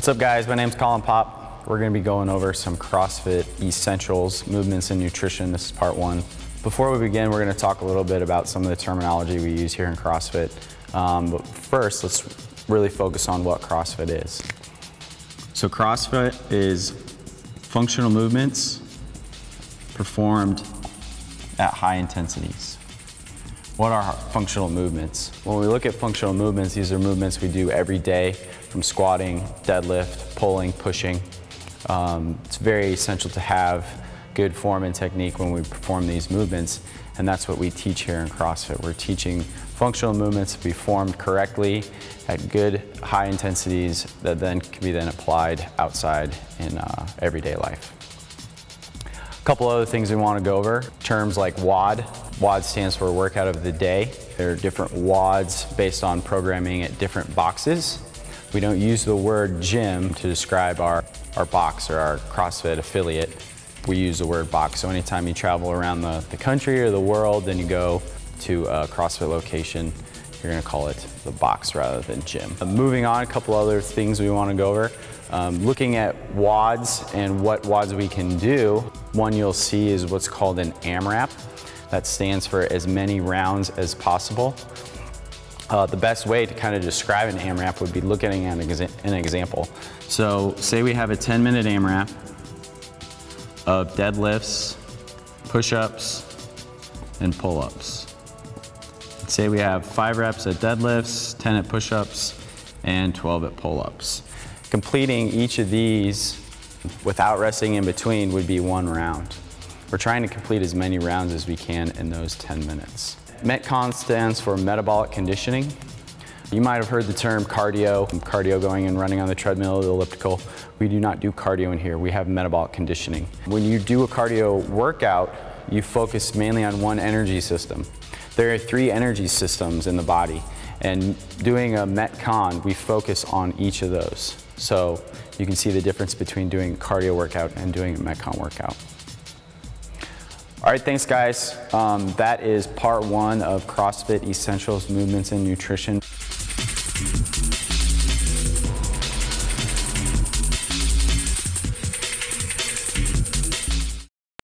What's up guys, my name's Collin Popp. We're going to be going over some CrossFit essentials, movements and nutrition. This is part one. Before we begin, we're going to talk a little bit about some of the terminology we use here in CrossFit. But first, let's really focus on what CrossFit is. So CrossFit is functional movements performed at high intensities. What are functional movements? When we look at functional movements, these are movements we do every day, from squatting, deadlift, pulling, pushing. It's very essential to have good form and technique when we perform these movements, and that's what we teach here in CrossFit. We're teaching functional movements to be formed correctly at good high intensities that then can be applied outside in everyday life. A couple other things we want to go over, terms like WOD. WOD stands for workout of the day. There are different WODs based on programming at different boxes. We don't use the word gym to describe our box or our CrossFit affiliate. We use the word box. So anytime you travel around the country or the world, then you go to a CrossFit location, you're gonna call it the box rather than gym. Moving on, a couple other things we wanna go over. Looking at WODs and what WODs we can do, one you'll see is what's called an AMRAP. That stands for as many rounds as possible. The best way to kind of describe an AMRAP would be looking at an example. So say we have a 10-minute AMRAP of deadlifts, push-ups, and pull-ups. Say we have 5 reps at deadlifts, 10 at push-ups, and 12 at pull-ups. Completing each of these without resting in between would be 1 round. We're trying to complete as many rounds as we can in those 10 minutes. Metcon stands for metabolic conditioning. You might have heard the term cardio. Cardio going and running on the treadmill or the elliptical. We do not do cardio in here. We have metabolic conditioning. When you do a cardio workout, you focus mainly on one energy system. There are 3 energy systems in the body, and doing a Metcon, we focus on each of those. So you can see the difference between doing a cardio workout and doing a Metcon workout. All right, thanks guys. That is part 1 of CrossFit Essentials, Movements and Nutrition.